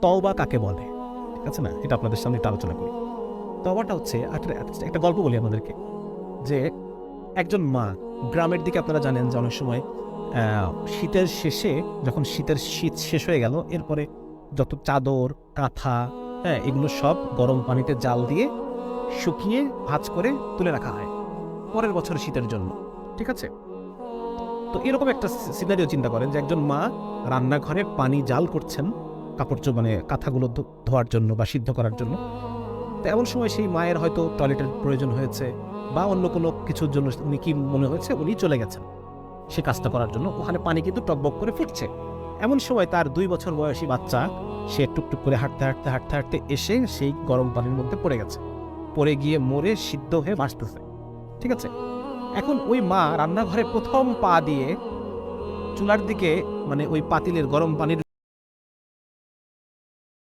তওবা কাকে বলে, ঠিক আছে না, এটা আপনাদের সামনে একটু আলোচনা করি। তওবাটা হচ্ছে একটা গল্প বলি আপনাদেরকে, যে একজন মা, গ্রামের দিকে আপনারা জানেন যে অনেক সময় শীতের শেষে, যখন শীত শেষ হয়ে গেল, এরপরে যত চাদর কাঁথা, হ্যাঁ, এগুলো সব গরম পানিতে জাল দিয়ে শুকিয়ে ভাঁজ করে তুলে রাখা হয় পরের বছর শীতের জন্য, ঠিক আছে। তো এরকম একটা সিনারিও চিন্তা করেন যে একজন মা রান্নাঘরে পানি জাল করছেন কাপড় মানে কাঁথাগুলো ধোয়ার জন্য বা সিদ্ধ করার জন্য। তো এমন সময় সেই মায়ের হয়তো টয়লেটের প্রয়োজন হয়েছে বা অন্য কোনো কিছুর জন্য উনি কি মনে হয়েছে উনি চলে গেছেন সে কাজটা করার জন্য। ওখানে পানি কিন্তু টকবক করে ফুটছে। এমন সময় তার 2 বছর বয়সী বাচ্চা, সে টুকটুক করে হাঁটতে হাঁটতে হাঁটতে হাঁটতে এসে সেই গরম পানির মধ্যে পড়ে গেছে, পড়ে গিয়ে মরে সিদ্ধ হয়ে ভাসতেছে, ঠিক আছে। এখন ওই মা রান্নাঘরে প্রথম পা দিয়ে চুলার দিকে, মানে ওই পাতিলের গরম পানির